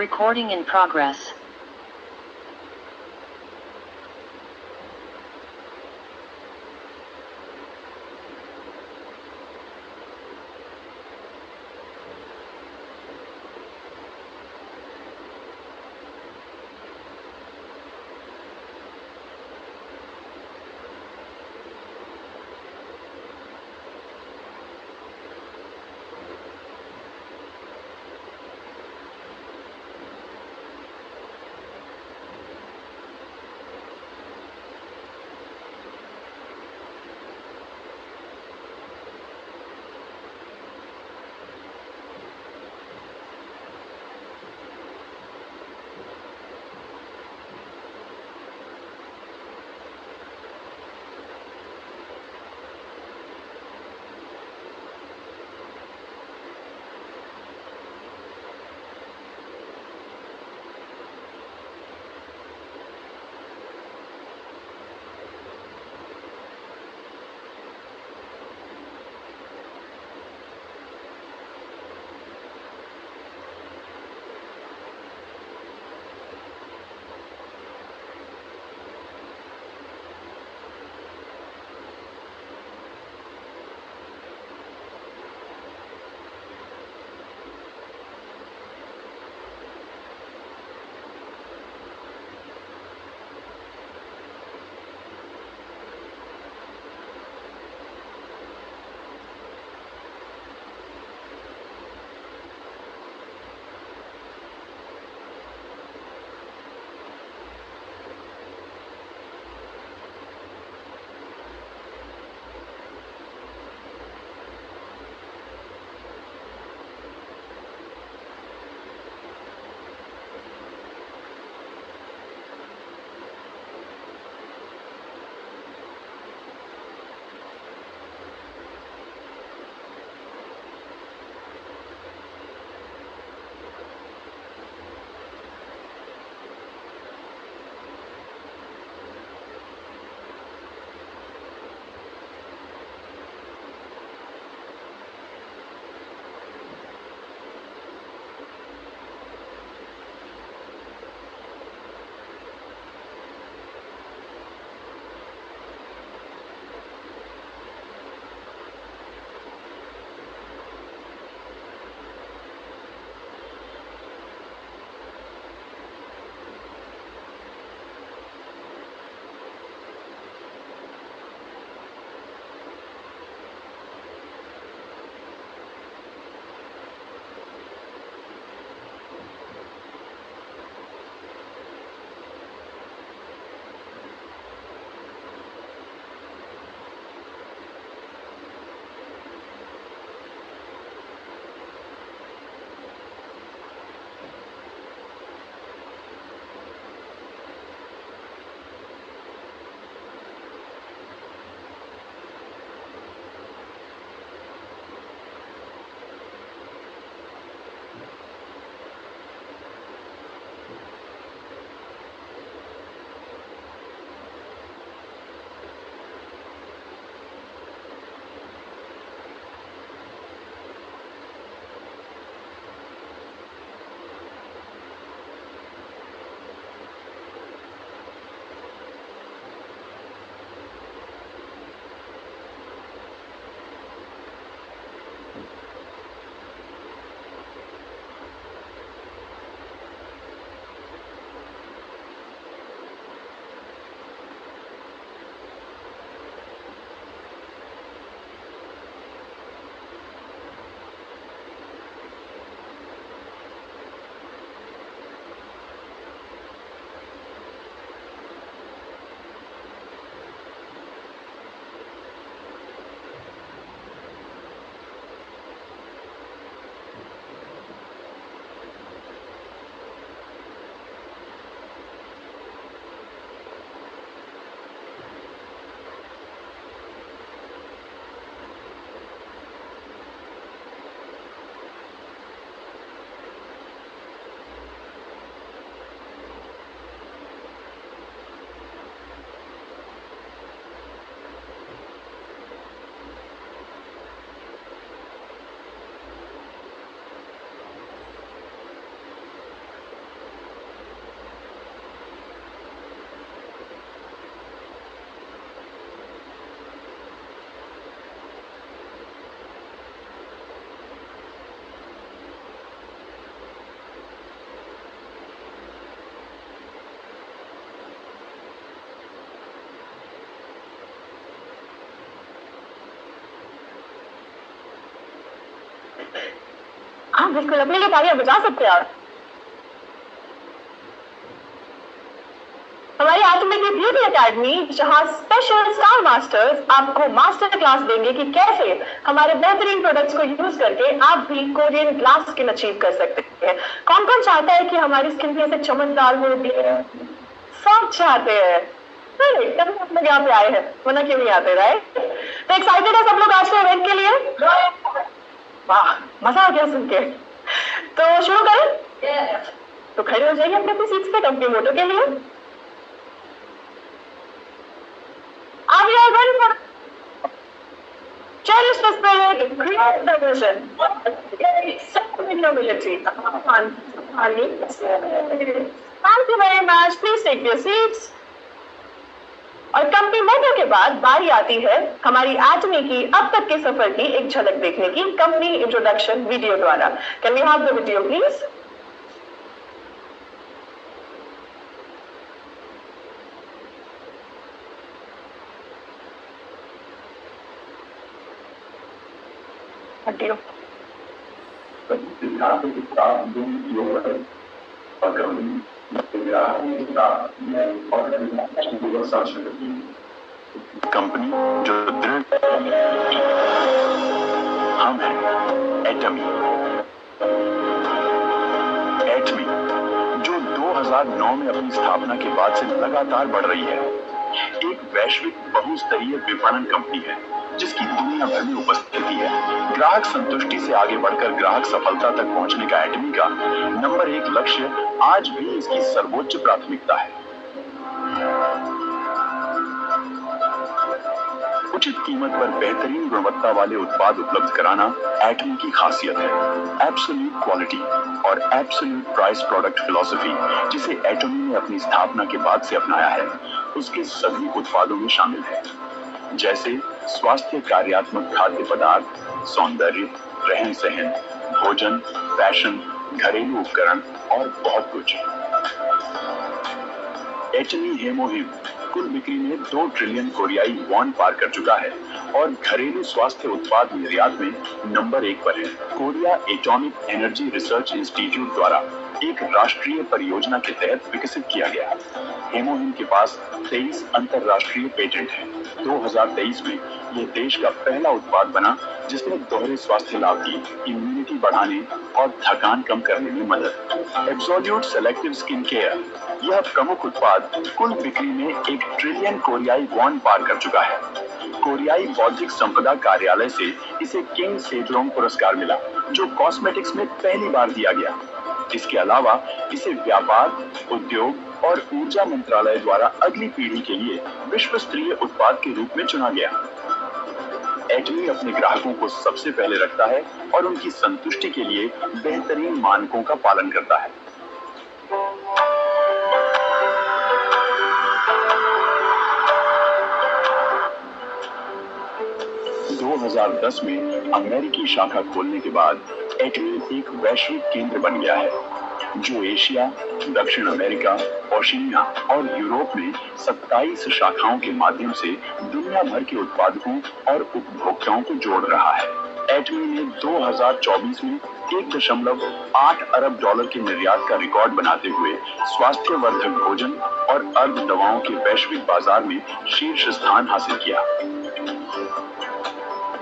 Recording in progress. हाँ बिल्कुल, अपने लिए तालियां बजा सकते हैं आप। हमारी आत्मिक ब्यूटी एकेडमी, जहां स्पेशल स्टार मास्टर्स आपको मास्टर क्लास देंगे कि कैसे हमारे बेहतरीन प्रोडक्ट्स को यूज करके आप भी कोरियन ग्लास स्किन अचीव कर सकते हैं। कौन कौन चाहता है कि हमारी स्किन भी ऐसे चमकदार हो? सब चाहते हैं। तभी आप लोग यहाँ पे आए हैं, वरना क्यों नहीं आते, राइट? तो एक्साइटेड है सब लोग आज के इवेंट के लिए? वाह, मजा आ गया सुन के। तो शुरू करें? तो खड़े हो जाइए अपने अपनी सीट्स पे कंपनी मोटो के लिए। Are we all ready for cherish the spirit, create the vision, in humility? Thank you very much. Please take your seats. और कंपनी मोटो के बाद बारी आती है हमारी एटमी की अब तक के सफर की एक झलक देखने की, कंपनी इंट्रोडक्शन वीडियो द्वारा। Can we have the video please? Video company जो दृढ़, हम हैं एटमी। एटमी जो 2009 में अपनी स्थापना के बाद से लगातार बढ़ रही है, एक वैश्विक बहुस्तरीय विपणन कंपनी है जिसकी दुनिया भर में उपस्थिति है। ग्राहक संतुष्टि से आगे बढ़कर ग्राहक सफलता तक पहुंचने का एटमी का नंबर 1 लक्ष्य आज भी इसकी सर्वोच्च प्राथमिकता है। उचित कीमत पर बेहतरीन गुणवत्ता वाले उत्पाद उपलब्ध कराना एटमी की खासियत है। एब्सोल्यूट क्वालिटी और एब्सोल्यूट प्राइस प्रोडक्ट फिलॉसफी, जिसे एटमी ने अपनी स्थापना के बाद से अपनाया है, उसके सभी उत्पादों में शामिल है। जैसे स्वास्थ्य कार्यात्मक खाद्य पदार्थ, सौंदर्य, रहन सहन, भोजन, फैशन, घरेलू उपकरण और बहुत कुछ। एटमी हेमोहिम कुल बिक्री में 2 ट्रिलियन कोरियाई वॉन पार कर चुका है और घरेलू स्वास्थ्य उत्पाद निर्यात में नंबर 1 पर है। Korea atomic energy research institute द्वारा एक राष्ट्रीय परियोजना के तहत विकसित किया गया। हेमोहिम के पास 23 अंतरराष्ट्रीय पेटेंट हैं। 2023 में यह देश का पहला उत्पाद बना जिसने दोहरे स्वास्थ्य लाभ की, इम्यूनिटी बढ़ाने और थकान कम करने में मदद। एब्सोल्यूट सेलेक्टिव स्किन केयर, यह प्रमुख उत्पाद कुल बिक्री में 1 ट्रिलियन कोरियाई वॉन पार कर चुका है। कोरियाई बौद्धिक संपदा कार्यालय से इसे किंग सेजोंग पुरस्कार मिला, जो कॉस्मेटिक्स में पहली बार दिया गया। इसके अलावा इसे व्यापार, उद्योग और ऊर्जा मंत्रालय द्वारा अगली पीढ़ी के लिए विश्व स्तरीय उत्पाद के रूप में चुना गया। एटमी अपने ग्राहकों को सबसे पहले रखता है और उनकी संतुष्टि के लिए बेहतरीन मानकों का पालन करता है। दो 2010 में अमेरिकी शाखा खोलने के बाद एटमी एक वैश्विक केंद्र बन गया है, जो एशिया, दक्षिण अमेरिका, ओशिनिया और यूरोप में 27 शाखाओं के माध्यम से दुनिया भर के उत्पादकों और उपभोक्ताओं को जोड़ रहा है। एटमी ने 2024 में 1.8 अरब डॉलर के निर्यात का रिकॉर्ड बनाते हुए स्वास्थ्यवर्धक भोजन और अर्ध दवाओं के वैश्विक बाजार में शीर्ष स्थान हासिल किया।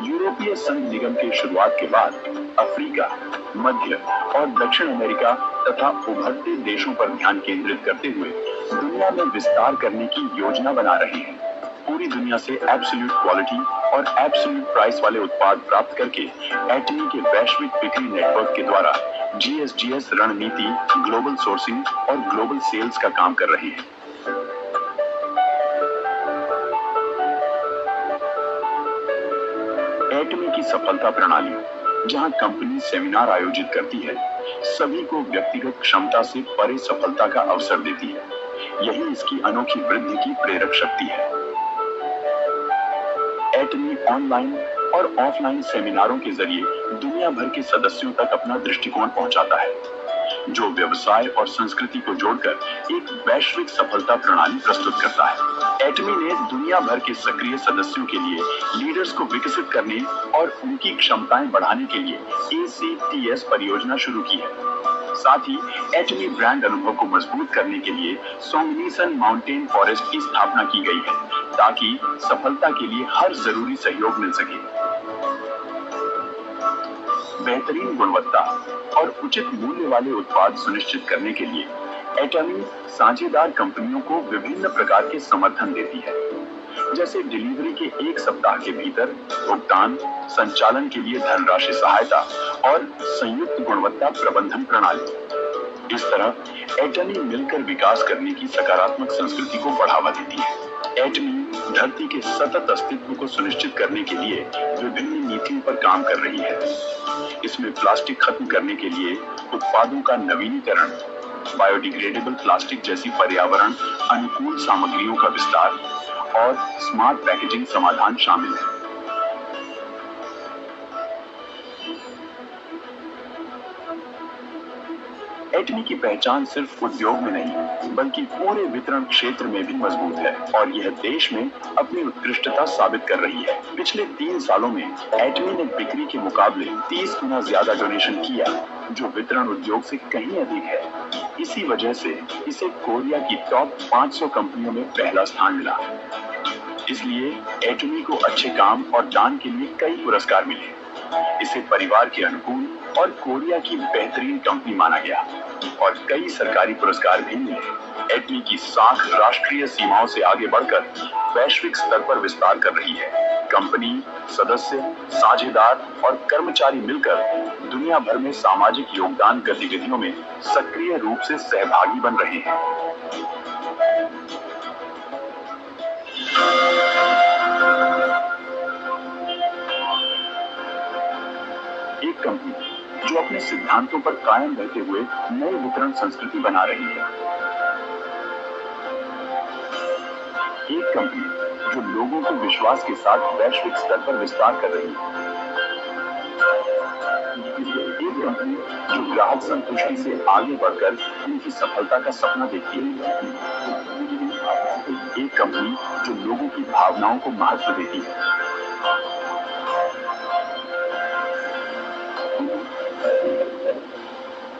यूरोपीय संघ निगम की शुरुआत के बाद अफ्रीका, मध्य और दक्षिण अमेरिका तथा उभरते देशों पर ध्यान केंद्रित करते हुए दुनिया में विस्तार करने की योजना बना रहे हैं। पूरी दुनिया से एब्सोल्यूट क्वालिटी और एब्सोल्यूट प्राइस वाले उत्पाद प्राप्त करके एटमी के वैश्विक बिक्री नेटवर्क के द्वारा GSGS रणनीति, ग्लोबल सोर्सिंग और ग्लोबल सेल्स का काम कर रहे हैं। एटमी की सफलता प्रणाली, जहां कंपनी सेमिनार आयोजित करती है, सभी को व्यक्तिगत क्षमता से परे सफलता का अवसर देती है। यही इसकी अनोखी वृद्धि की प्रेरक शक्ति है। एटमी ऑनलाइन और ऑफलाइन सेमिनारों के जरिए दुनिया भर के सदस्यों तक अपना दृष्टिकोण पहुंचाता है। जो व्यवसाय और संस्कृति को जोड़कर एक वैश्विक सफलता प्रणाली प्रस्तुत करता है। एटमी ने दुनिया भर के सक्रिय सदस्यों के लिए लीडर्स को विकसित करने और उनकी क्षमताएं बढ़ाने के लिए ACTS परियोजना शुरू की है। साथ ही एटमी ब्रांड अनुभव को मजबूत करने के लिए सोंगनीसन माउंटेन फॉरेस्ट की स्थापना की गई है, ताकि सफलता के लिए हर जरूरी सहयोग मिल सके। बेहतरीन गुणवत्ता और उचित मूल्य वाले उत्पाद सुनिश्चित करने के लिए एटमी साझेदार कंपनियों को विभिन्न प्रकार के समर्थन देती है, जैसे डिलीवरी के 1 सप्ताह के भीतर भुगतान, संचालन के लिए धनराशि सहायता और संयुक्त गुणवत्ता प्रबंधन प्रणाली। इस तरह एटमी मिलकर विकास करने की सकारात्मक संस्कृति को बढ़ावा देती है। एटमी धरती के सतत अस्तित्व को सुनिश्चित करने के लिए विभिन्न नीतियों पर काम कर रही है। इसमें प्लास्टिक खत्म करने के लिए उत्पादों का नवीनीकरण, बायोडिग्रेडेबल प्लास्टिक जैसी पर्यावरण अनुकूल सामग्रियों का विस्तार और स्मार्ट पैकेजिंग समाधान शामिल है। एटमी की पहचान सिर्फ उद्योग में नहीं, बल्कि पूरे वितरण क्षेत्र में भी मजबूत है और यह देश में अपनी उत्कृष्टता साबित कर रही है। पिछले 3 सालों में एटमी ने बिक्री के मुकाबले 30 गुना ज्यादा डोनेशन किया, जो वितरण उद्योग से कहीं अधिक है। इसी वजह से इसे कोरिया की टॉप 500 कंपनियों में पहला स्थान मिला। इसलिए एटमी को अच्छे काम और दान के लिए कई पुरस्कार मिले। इसे परिवार के अनुकूल और कोरिया की बेहतरीन कंपनी माना गया और कई सरकारी पुरस्कार भी मिले। एटमी की साख राष्ट्रीय सीमाओं से आगे बढ़कर वैश्विक स्तर पर विस्तार कर रही है। कंपनी, सदस्य, साझेदार और कर्मचारी मिलकर दुनिया भर में सामाजिक योगदान गतिविधियों में सक्रिय रूप से सहभागी बन रहे हैं। एक कंपनी जो अपने सिद्धांतों पर कायम रहते हुए नई वितरण संस्कृति बना रही है। एक कंपनी जो लोगों के विश्वास के साथ वैश्विक स्तर पर विस्तार कर रही है। एक कंपनी जो ग्राहक संतुष्टि से आगे बढ़कर उनकी सफलता का सपना देखती है। एक कंपनी जो लोगों की भावनाओं को महत्व देती है।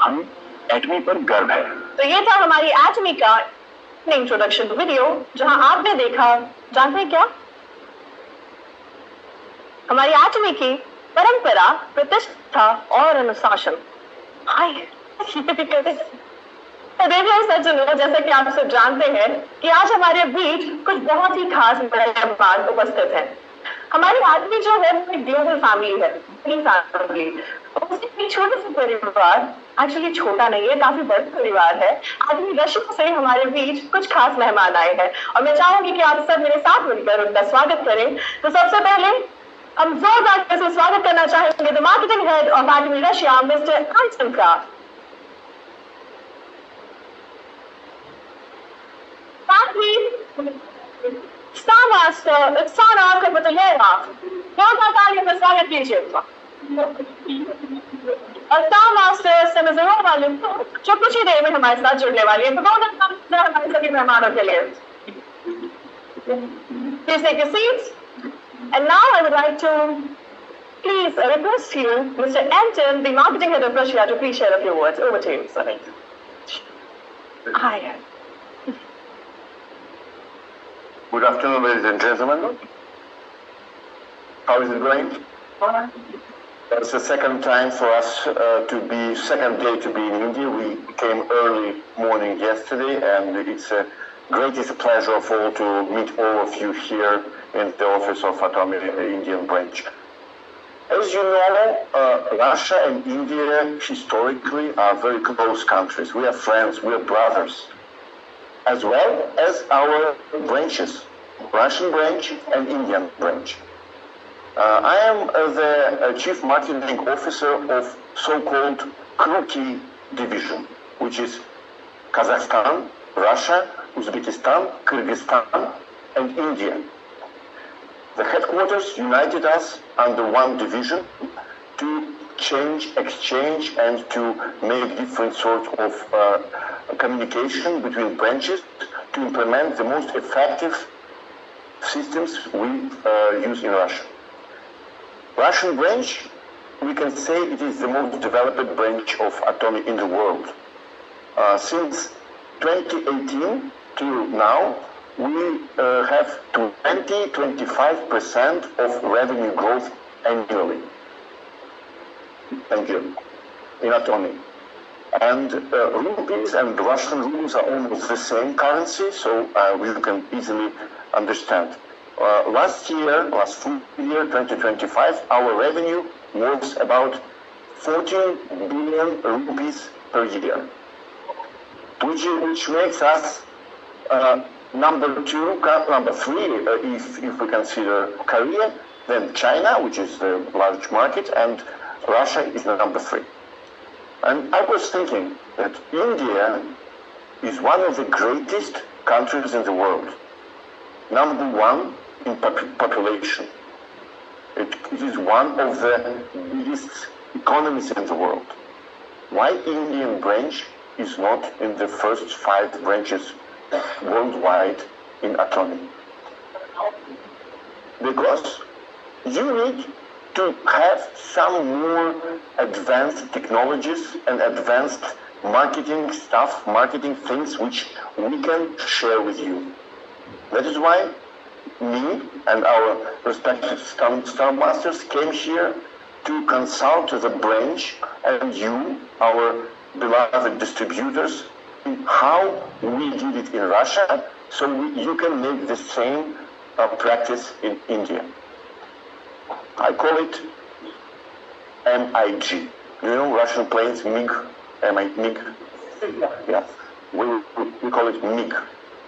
हमें एटमी पर गर्व है। तो ये था हमारी एटमी का इंट्रोडक्शन वीडियो, जहां आपने देखा, जानते हैं क्या, हमारी एटमी की परंपरा, प्रतिष्ठा और अनुशासन। जैसा कि आप सब जानते हैं कि आज हमारे बीच कुछ बहुत ही खास मेहमान उपस्थित हैं। हमारी आदमी जो है वो एक ग्लोबल फैमिली है, एक छोटे से परिवार, एक्चुअली छोटा नहीं है, काफी बड़ा परिवार है। आदमी रशिया से हमारे बीच कुछ खास मेहमान आए हैं और मैं चाहूंगी कि आप सब मेरे साथ मिलकर उनका स्वागत करें। तो सबसे पहले हम जोरदार से स्वागत करना चाहेंगे द मार्केटिंग हेड ऑफ आदमी रशिया, मिस्टर एंटन का। साथ ही स्टार मास्टर इक्साना कपतलेवा, जोरदार तालियों से स्वागत कीजिए। और स्टार मास्टर सेमेजरो वाले जो कुछ ही देर में हमारे साथ जुड़ने वाली है। हमारे सभी मेहमानों के लिए please take your seats. And now I would like to please request you, Mr. Anton, the marketing head of Russia, to please share a few words. Over to you, sir. Hi. Good afternoon, ladies and gentlemen. How is it going? It's the second time for us second day to be in India. We came early morning yesterday, and it's a greatest pleasure of all to meet all of you here in the office of Atomic Indian branch. As you know, Russia and India historically are very close countries. We are friends, we are brothers, as well as our branches, Russian branch and Indian branch. I am the Chief Marketing Officer of so-called Kruki division, which is Kazakhstan, Russia, Uzbekistan, Kyrgyzstan, and India. The headquarters united us under one division to exchange, and to make different sorts of communication between branches to implement the most effective systems we use in Russia. Russian branch, we can say it is the most developed branch of Atomic in the world. Since 2018 till now, we have 20-25% of revenue growth annually. Thank you. In Atomic. And rupees and Russian rubles are almost the same currency, so we can easily understand. Last full year, 2025, our revenue was about 14 billion rupees per year, which makes us number three, if we consider Korea, then China, which is the large market, and Russia is the number 3. And I was thinking that India is one of the greatest countries in the world, number 1 in population. It is one of the biggest economies in the world. Why Indian branch is not in the first 5 branches worldwide in Atomic? Because you need to have some more advanced technologies and advanced marketing stuff, marketing things which we can share with you. That is why me and our respective Star Masters came here to consult the branch and you, our beloved distributors, in how we did it in Russia, so you can make the same practice in India. I call it MIG. You know Russian planes, MiG, MiG? Yeah. We call it MiG.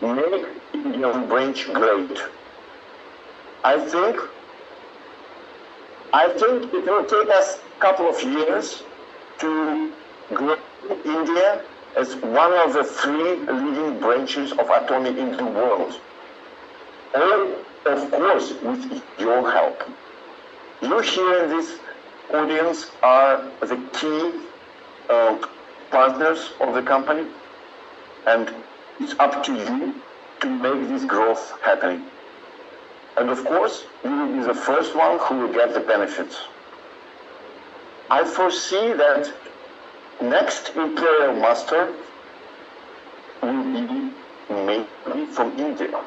Make Indian branch great. I think it will take us a couple of years to grow India as one of the 3 leading branches of Atomic in the world. All, of course, with your help. You here in this audience are the key partners of the company, and it's up to you to make this growth happening. And of course, you will be the first one who will get the benefits. I foresee that next Imperial Master will be maybe from India,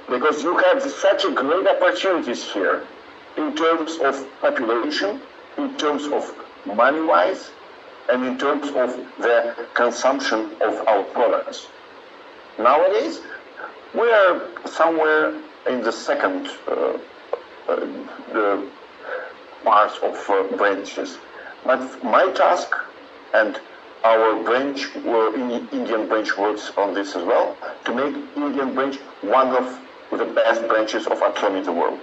because you have such a great opportunities here in terms of population, in terms of money-wise, and in terms of the consumption of our products. Nowadays, we are somewhere in the second parts of branches. But my task, and our branch, Indian branch works on this as well, to make Indian branch one of the best branches of Atomic in the world.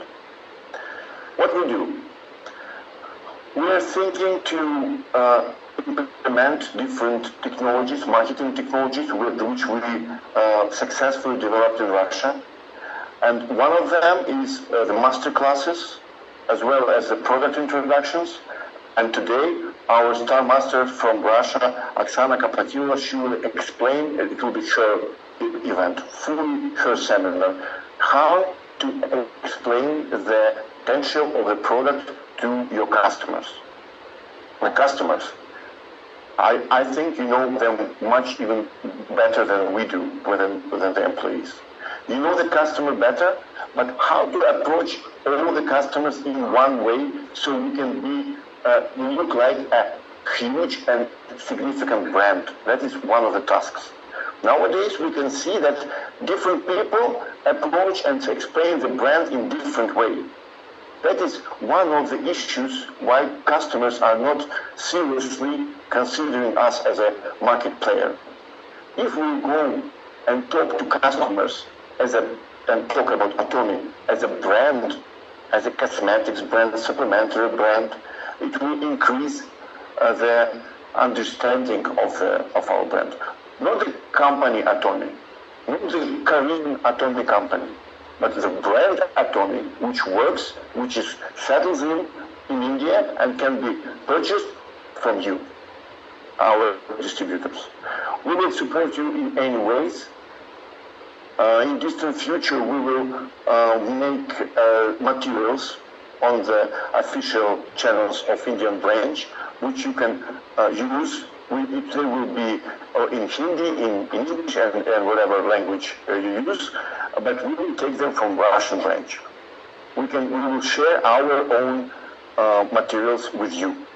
What we do? We are thinking to implement different technologies, marketing technologies, which we successfully developed in Russia. And one of them is the master classes, as well as the product introductions. And today, our Star Master from Russia, Oksana Kopratila, she will explain, it will be her event, fully her seminar, how to explain the potential of the product to your customers. The customers, I think you know them much even better than we do, than the employees. You know the customer better, but how to approach all the customers in one way so we can be look like a huge and significant brand. That is one of the tasks. Nowadays we can see that different people approach and explain the brand in different way. That is one of the issues why customers are not seriously considering us as a market player. If we go and talk to customers and talk about Atomic as a brand, as a cosmetics brand, a supplementary brand, it will increase the understanding of our brand. Not the company Atomic, not the Korean Atomic company, but the brand Atomic, which works, which is settles in in India and can be purchased from you, our distributors. We will support you in any ways. In distant future, we will make materials on the official channels of Indian branch, which you can use. They will be in Hindi, in English, and whatever language you use, but we will take them from Russian branch. We will share our own materials with you.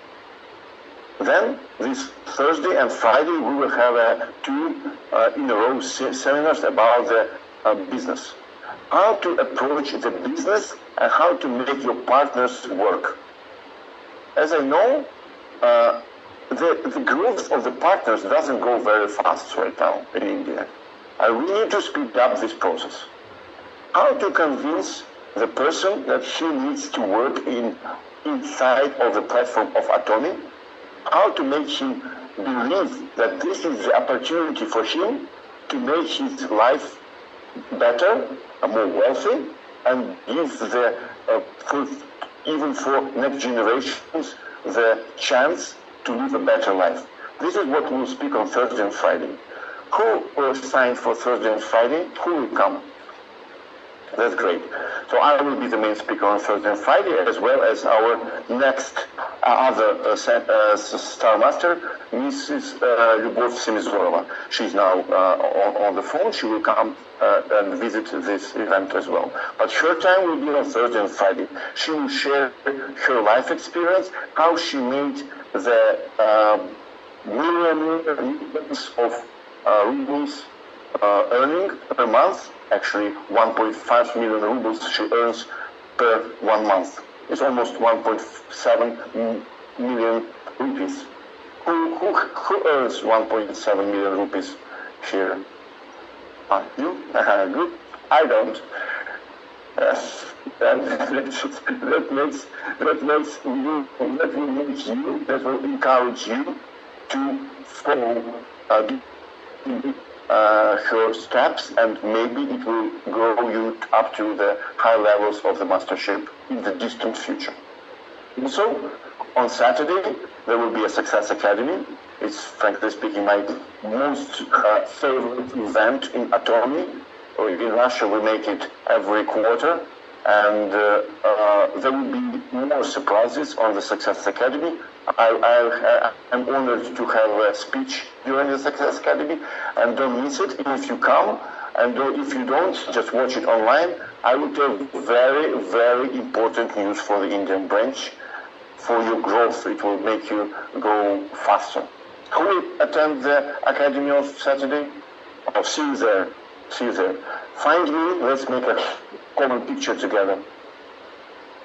Then, this Thursday and Friday, we will have two in a row seminars about the business. How to approach the business and how to make your partners work. As I know, the growth of the partners doesn't go very fast right now in India. We need to speed up this process. How to convince the person that he needs to work inside of the platform of Atomy, how to make him believe that this is the opportunity for him to make his life better, more wealthy, and give even for next generations the chance to live a better life. This is what we'll speak on Thursday and Friday. Who will sign for Thursday and Friday? Who will come? That's great. So I will be the main speaker on Thursday and Friday, as well as our next other Star Master, Mrs. Lyubov Semizorova. She's now on the phone. She will come and visit this event as well. But her time will be on Thursday and Friday. She will share her life experience, how she made the millions of rubles earning per month. Actually, 1.5 million rubles she earns per 1 month. It's almost 1.7 million rupees. Who earns 1.7 million rupees here? You? Good. I don't. That will encourage you to follow her steps, and maybe it will grow you up to the high levels of the mastership in the distant future. Also, on Saturday, there will be a Success Academy. It's, frankly speaking, my most favorite event in Atomy. In Russia, we make it every quarter, and there will be more surprises on the Success Academy. I'm honored to have a speech during the Success Academy, and don't miss it. If you come, and if you don't, just watch it online. I will tell very, very important news for the Indian branch. For your growth, it will make you go faster. Who will attend the Academy on Saturday? Oh, see you there. See you there. Find me, let's make a common picture together.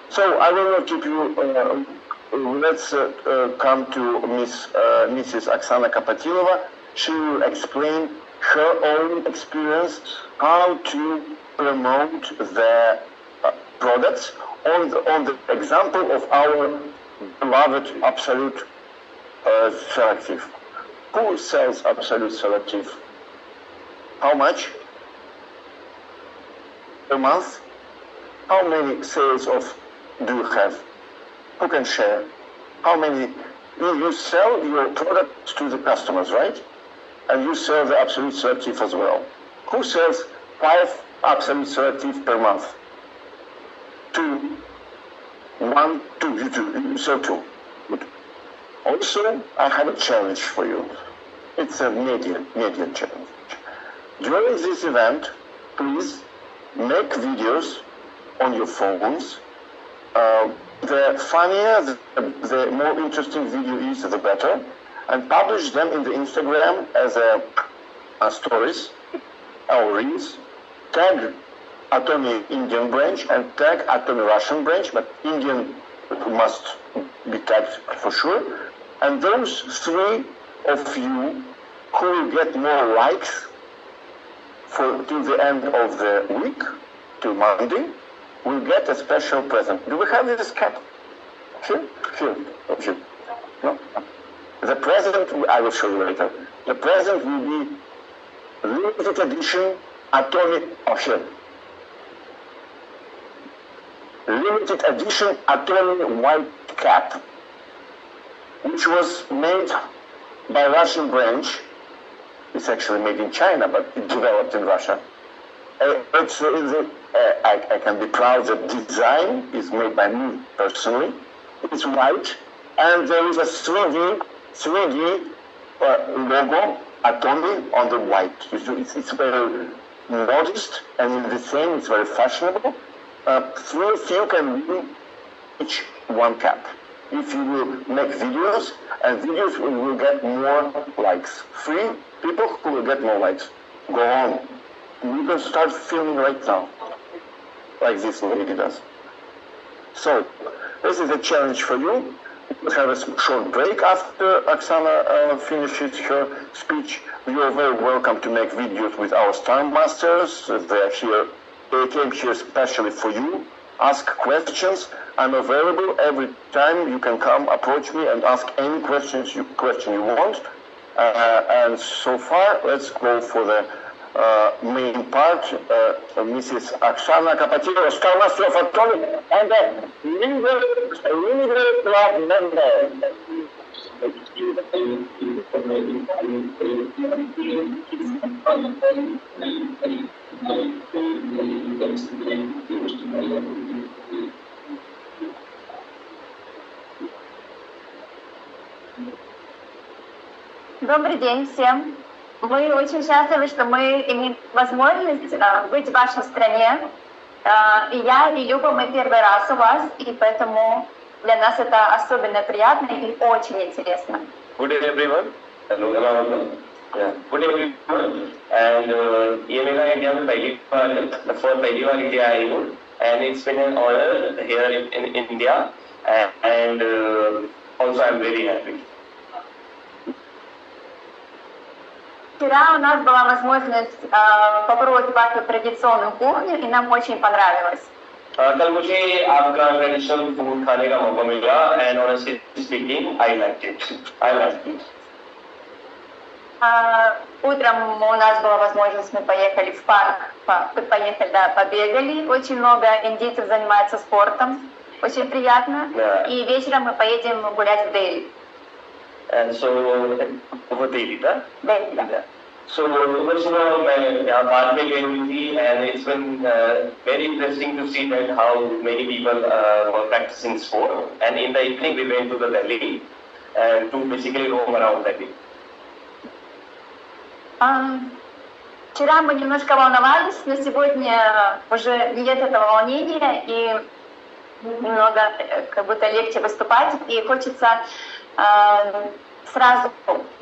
So I will not keep you, let's come to Mrs. Oksana Kapatilova. She will explain her own experience, how to promote the products on the example of our beloved Absolute Selective. Who sells Absolute Selective? How much per month? How many sales do you have? Who can share? How many? You sell your products to the customers, right? And you sell the Absolute Selective as well. Who sells 5 Absolute Selective per month? 2. 1, 2. You sell 2. Good. Also, I have a challenge for you. It's a media challenge. During this event, please make videos on your phones. The funnier, the more interesting video is, the better. And publish them in the Instagram as a stories or reels. Tag Atomy Indian branch and tag Atomy Russian branch, but Indian must be tagged for sure. And those 3 of you who will get more likes till the end of the week, till Monday, will get a special present. Do we have this cat? Here? Here. No? The present, I will show you later. The present will be limited edition Atomy, here. Limited edition Atomy white cap, which was made by Russian branch. It's actually made in China, but it developed in Russia. I can be proud that design is made by me personally. It's white, and there is a 3D logo, Atomy, on the white. It's very modest, and in the same, it's very fashionable. Few can win each one cap. If you will make videos, and videos will get more likes. 3 people who will get more likes. Go on. You can start filming right now, like this lady does. So, this is a challenge for you. We'll have a short break after Oksana finishes her speech. You are very welcome to make videos with our Star Masters. They are here. They came here especially for you. Ask questions. I'm available every time. You can come, approach me, and ask any question you want. And so far, let's go for the main part. Mrs. Oksana Kapatyrova, Star Master of Atomy, and a leader club member. Добрый день всем. Мы очень счастливы, что мы имеем возможность быть в вашей стране. И я, и Люба, мы первый раз у вас, и поэтому для нас это особенно приятно и очень интересно. Good day everyone. Hello, hello. Yeah. Good day everyone. And ये मेरा India में पहली बार India I हूँ, and it's been an honor here in India, and also I'm very happy. Вчера у нас была возможность попробовать вашу традиционную кухню, и нам очень понравилось. कल मुझे आपका traditional food खाने का मौका मिला, and honestly speaking, I liked it. Утром у нас была возможность, мы поехали в парк, побегали. Очень много индийцев занимаются спортом, очень приятно. И вечером мы поедем гулять в Дели. And so over Delhi, था? Дели, да. So मैं यहाँ बात में गई हुई थी, and it's been very interesting to see that how many people were practicing sport. And in the evening we went to the Delhi and to basically roam around Delhi. Вчера мы немножко волновались, но сегодня уже нет этого волнения, и немного как будто легче выступать. И хочется сразу,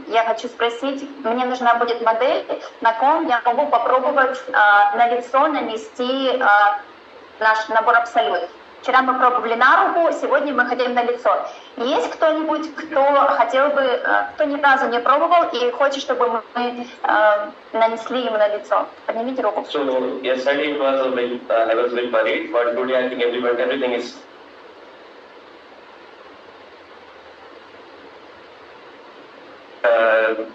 я хочу спросить, мне нужна будет модель, на ком я могу попробовать на лицо нанести наш набор Абсолют. Вчера мы пробовали на руку, сегодня мы хотим на лицо. Есть кто-нибудь, кто хотел бы, кто ни разу не пробовал и хочет, чтобы мы нанесли ему на лицо? Поднимите руку. So yesterday it was a bit, I was a bit worried, but today I think everything is.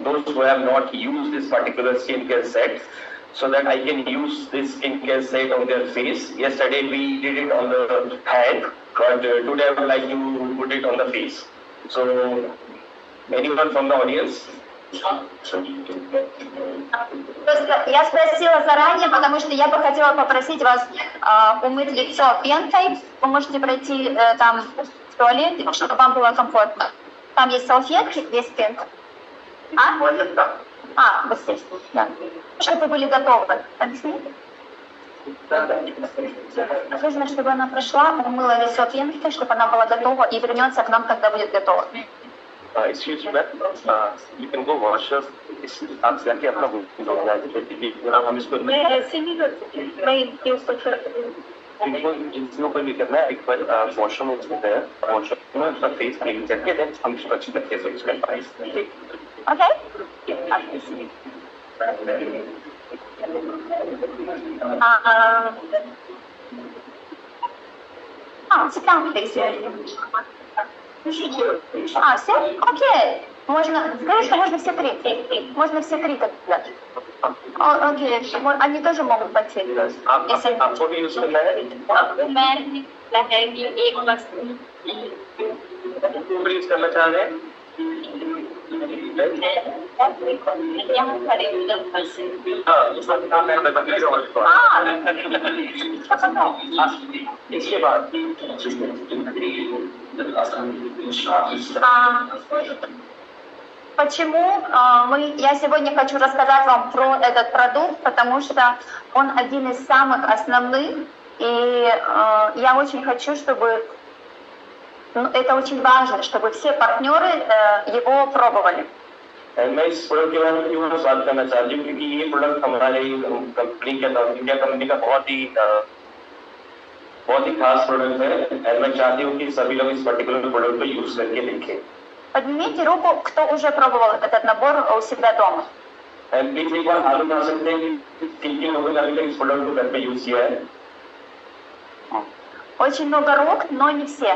Those who have not used this particular skincare set, so that I can use this skincare set on their face. Yesterday we did it on the hand, but today I would like to put it on the face. So anyone from the audience? Просто я спросила заранее, потому что я бы хотела попросить вас умыть лицо пенкой. Вы можете пройти там в туалет, чтобы вам было комфортно. Там есть салфетки, без пенки. Вы здесь, да. Чтобы вы были готовы. Объясни? Нужно, чтобы она прошла, умыла лицо пенкой, чтобы она была готова и вернется к нам, когда будет готова. Excuse me, you can go wash your. आप जाके अपना हम इसको जिसके ऊपर भी करना है, एक बार वॉशरूम में है, वॉशरूम में अपना फेस क्लीन करके देन हम इसको अच्छी तरीके से यूज कर पाएंगे. Okay? Sit down, please. Все? Окей. Можно, скажи, что можно все 3. Можно все 3 тогда. Окей, они тоже могут потеть. Если आपको भी यूज करना है मैं है कि एक बस यूज करना चाह रहे हैं यहाँ खड़े उधर से इसके बाद Почему я сегодня хочу рассказать вам про этот продукт, потому что он один из самых основных, и я очень хочу, чтобы это очень важно, чтобы все партнеры его пробовали. मैं इस प्रोडक्ट के बारे में क्यों बात करना चाहती हूँ क्योंकि ये प्रोडक्ट हमारे कंपनी के इंडिया कंपनी का बहुत ही खास प्रोडक्ट है और मैं चाहती हूँ कि सभी लोग इस पर्टिकुलर प्रोडक्ट को यूज करके देखें. Поднимите руку, кто уже пробовал этот набор у себя дома. प्लीज एक बार हाथ उठा सकते हैं कि किन लोगों ने अभी तक इस प्रोडक्ट को घर पे यूज किया है. Очень много рук, но не все.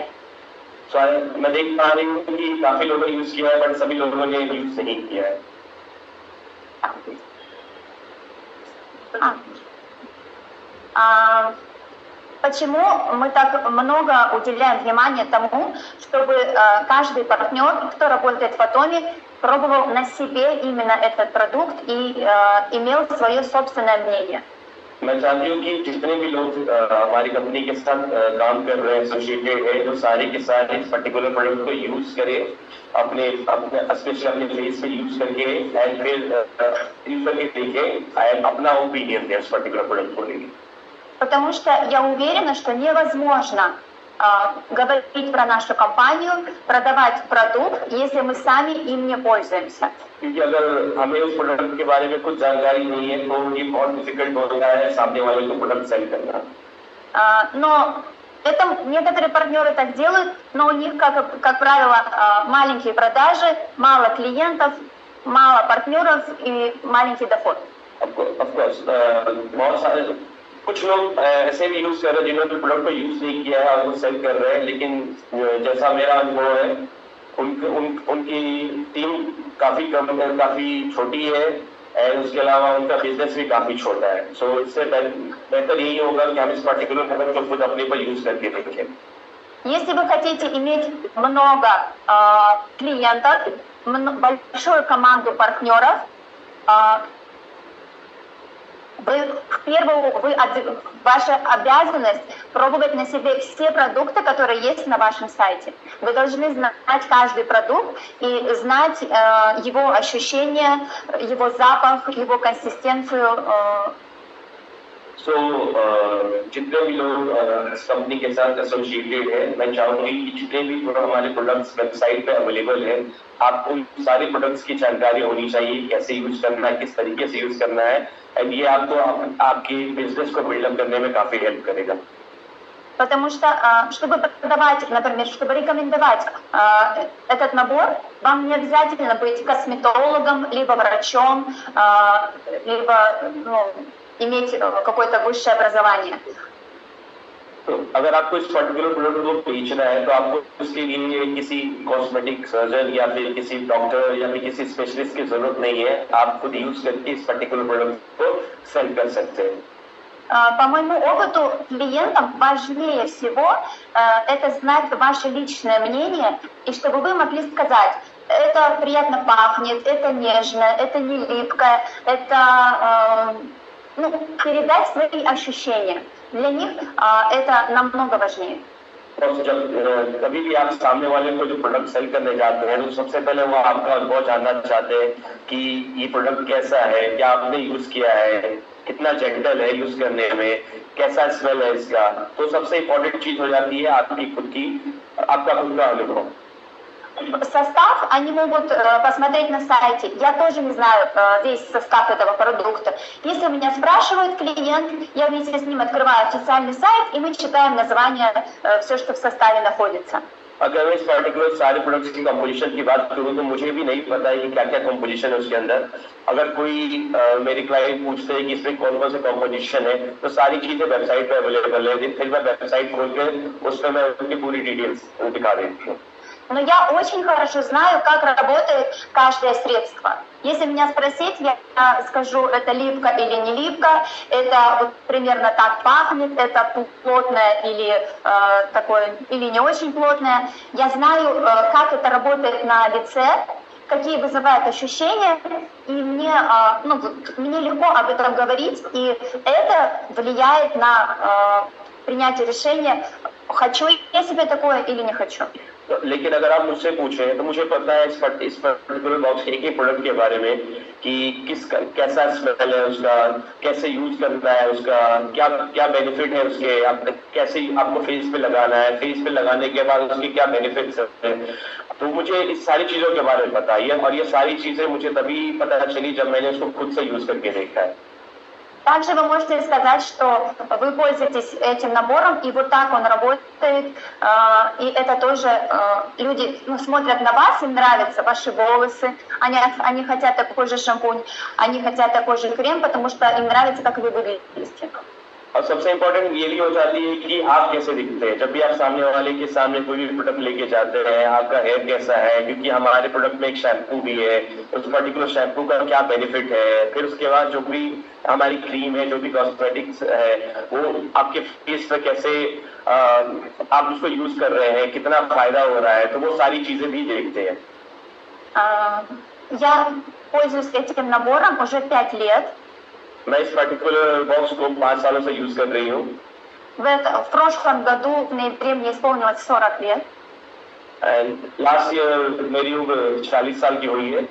मैं देख पा रही हूँ कि काफी लोगों ने यूज किया है बट सभी लोगों ने यूज नहीं किया है. Почему мы так много уделяем внимания тому, чтобы каждый партнер, кто работает в Atomy, пробовал на себе именно этот продукт и имел свое собственное мнение? मैं चाहती हूँ कि जितने भी लोग हमारी कंपनी के साथ काम कर रहे हैं एसोसिएटेड है वो सारे के सारे इस पर्टिकुलर प्रोडक्ट को यूज करें अपने स्पेशली अपने फेस पे यूज करके एंड फिर यूज करके देखें एंड अपना ओपिनियन दें उस पर्टिकुलर प्रोडक्ट को लेके. Потому что я уверена, что невозможно говорить про нашу компанию, продавать продукт, если мы сами им не пользуемся. क्योंकि अगर हमें उस प्रोडक्ट के बारे में कुछ जानकारी नहीं है तो ये बहुत डिफिकल्ट हो रहा है सामने वाले को प्रोडक्ट सेल करना. Но это некоторые партнеры так делают, но у них, как правило, маленькие продажи, мало клиентов, мало партнеров и маленький доход. Of course, बहुत सारे कुछ लोग ऐसे भी यूज कर रहे हैं जिन्होंने प्रोडक्ट को यूज नहीं किया है और वो सेल कर रहे हैं लेकिन जैसा मेरा अनुभव है उनकी टीम काफी छोटी है और उसके अलावा उनका बिजनेस भी काफी छोटा है. सो इससे बेहतर यही होगा कि हम इस पर्टिकुलर प्रोडक्ट को खुद अपने पर यूज करके देखें. Если вы хотите иметь много клиентов, большую команду партнеров, ваша обязанность пробовать на себе все продукты, которые есть на вашем сайте. Вы должны знать каждый продукт и знать его ощущения, его запах, его консистенцию. जितने भी लोग कंपनी के साथ एसोसिएटेड है मैं चाहूंगी कि जितने भी हमारे प्रोडक्ट्स वेबसाइट पे अवेलेबल है आपको सारे प्रोडक्ट्स की जानकारी होनी चाहिए कैसे यूज करना है किस तरीके से यूज करना है और ये आपको आपके बिजनेस को बिल्डअप करने में काफी हेल्प करेगा. Потому что, чтобы продавать, например, чтобы рекомендовать этот набор, вам не обязательно быть косметологом, либо врачом, либо иметь какое-то высшее образование. तो अगर आपको इस पर्टिकुलर प्रोडक्ट को बेचना है तो आपको उसके लिए किसी कॉस्मेटिक सर्जन या फिर किसी डॉक्टर या फिर किसी स्पेशलिस्ट की जरूरत नहीं है. आप खुद यूज करके इस पर्टिकुलर प्रोडक्ट को सेल कर सकते हैं. По моему опыту, клиентам важнее всего это знать ваше личное мнение, и чтобы вы могли сказать, это приятно пахнет, это нежно, это не липкое, это передать свои ощущения. Для них это намного важнее. जब कभी भी आप सामने वाले को जो प्रोडक्ट सेल करने जाते हैं तो सबसे पहले वो आपका अनुभव जानना चाहते हैं कि ये प्रोडक्ट कैसा है, क्या आपने यूज किया है, कितना जेंटल है यूज करने में, कैसा स्मेल है इसका. तो सबसे इम्पोर्टेंट चीज हो जाती है आपका खुद का अनुभव. Состав они могут посмотреть на сайте. Я тоже не знаю весь состав этого продукта. Если меня спрашивает клиент, я вместе с ним открываю официальный сайт, и мы читаем название, все, что в составе находится. अगर मैं इस पर्टिकुलर सारे प्रोडक्ट्स की कंपोजिशन की बात करूं तो मुझे भी नहीं पता है कि क्या क्या कंपोजिशन है उसके अंदर. अगर कोई मेरे क्लाइंट पूछते हैं कि इसमें कौन कौन से कंपोजिशन है तो सारी चीजें वेबसाइट पे अवेलेबल है. फिर मैं वेबसाइट खोल के उस पर मैं उनकी पूरी डिटेल्स दिखा देती हूँ. но я очень хорошо знаю, как работает каждое средство. Если меня спросить, я скажу, это липко или не липко, это вот примерно так пахнет, это плотное или такое, или не очень плотное. Я знаю, как это работает на лице, какие вызывают ощущения, и мне легко об этом говорить, и это влияет на принятие решения, хочу я себе такое или не хочу. लेकिन अगर आप मुझसे पूछें तो मुझे पता है इस पर्टिकुलर बॉक्स के एक ही प्रोडक्ट के बारे में कि कैसा स्मेल है उसका, कैसे यूज करना है उसका, क्या क्या बेनिफिट है उसके, कैसे आपको फेस पे लगाना है, फेस पे लगाने के बाद उसके क्या बेनिफिट्स हैं। तो मुझे इस सारी चीजों के बारे में पता है और ये सारी चीजें मुझे तभी पता चली जब मैंने उसको खुद से यूज करके देखा है। Также вы можете сказать, что вы пользуетесь этим набором, и вот так он работает, и это тоже люди смотрят на вас, им нравятся ваши волосы, они хотят такой же шампунь, они хотят такой же крем, потому что им нравится, как вы выглядите. और सबसे इम्पोर्टेंट ये भी हो जाती है कि आप कैसे दिखते हैं। जब भी आप सामने वाले के सामने कोई भी प्रोडक्ट लेके जाते हैं, आपका हेयर कैसा है, क्योंकि हमारे प्रोडक्ट में एक शैम्पू भी है, उस पर्टिकुलर शैम्पू का क्या बेनिफिट है, फिर उसके बाद जो भी हमारी क्रीम है, जो भी कॉस्मेटिक्स है, वो आपके फेस पे कैसे आप उसको यूज कर रहे हैं, कितना फायदा हो रहा है, तो वो सारी चीजें भी देखते हैं। Я пользуюсь этим набором уже 5 лет. मैं इस पर्टिकुलर बॉक्स को 5 सालों से यूज कर रही हूँ। В прошлом году в ноябре мне исполнилось 40 лет. लास्ट ईयर मेरी उम्र 40 साल की हुई है।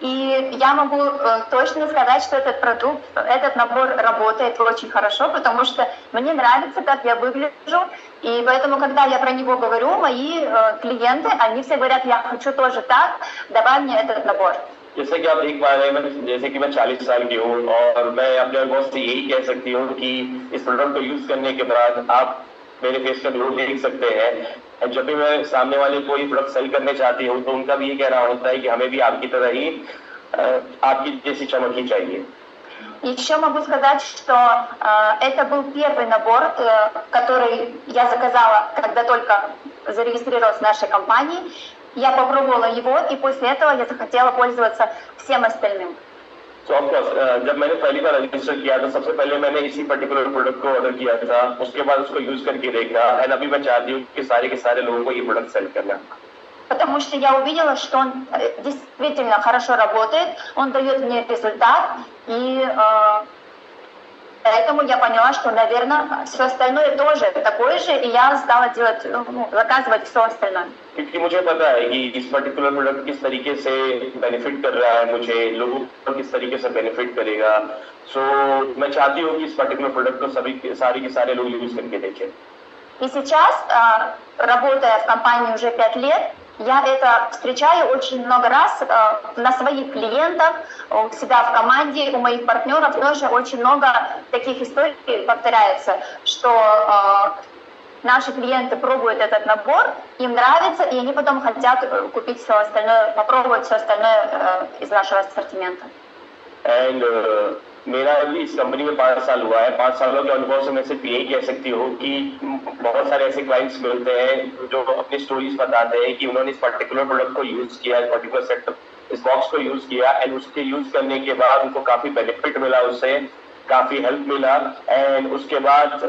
И я могу точно сказать, что этот продукт, этот набор работает очень хорошо, потому что мне нравится, как я выгляжу, и поэтому, когда я про него говорю, мои клиенты, они все говорят, я хочу тоже так, давай мне этот набор. जैसे कि आप देख पा रहे हैं, जैसे कि मैं 40 साल की हूँ और मैं अपने बॉस से यही कह सकती हूँ कि इस प्रोडक्ट को यूज करने के बाद आप मेरे फेस का ग्लो देख सकते हैं। जब भी मैं सामने वाले को ये प्रोडक्ट सेल करने चाहती हूँ तो उनका भी ये कहना होता है कि हमें भी आपकी तरह ही आपकी जैसी चमक ही चाहिए। Еще могу сказать, что это был первый набор, который я заказала, когда только зарегистрировалась в нашей компании. Я попробовала его, и после этого я захотела пользоваться всем остальным. So of course, जब मैंने पहली बार रजिस्टर किया था, सबसे पहले मैंने इसी पर्टिकुलर प्रोडक्ट को ऑर्डर किया था, उसके बाद उसको यूज करके देखा, एंड अभी मैं चाहती हूँ कि सारे के सारे लोगों को ये प्रोडक्ट सेल करना। Потому что я увидела, что он действительно хорошо работает, он дает мне результат, и поэтому я поняла, что, наверное, все остальное тоже такое же, и я стала делать, заказывать все остальное. क्योंकि मुझे पता है कि इस पर्टिकुलर प्रोडक्ट किस तरीके से बेनिफिट कर रहा है मुझे, लोगों को किस तरीके से बेनिफिट करेगा। सो मैं चाहती हूँ कि इस पर्टिकुलर प्रोडक्ट को सारे के सारे लोग यूज करके देखें। И сейчас, работая в компании уже 5 лет, я это встречаю очень много раз на своих клиентах, у себя в команде, у моих партнеров тоже очень много таких историй повторяется, что наши клиенты пробуют этот набор, им нравится, и они потом хотят купить все остальное, попробовать все остальное из нашего ассортимента. मेरा भी इस कंपनी में 5 साल हुआ है। 5 सालों के अनुभव से मैं सिर्फ यही कह सकती हूँ कि बहुत सारे ऐसे क्लाइंट्स मिलते हैं जो अपनी स्टोरीज बताते हैं कि उन्होंने इस पर्टिकुलर प्रोडक्ट को यूज किया, इस पर्टिकुलर सेट इस बॉक्स को यूज किया, एंड उसके यूज करने के बाद उनको काफी बेनिफिट मिला, उससे काफी हेल्प मिला, एंड उसके बाद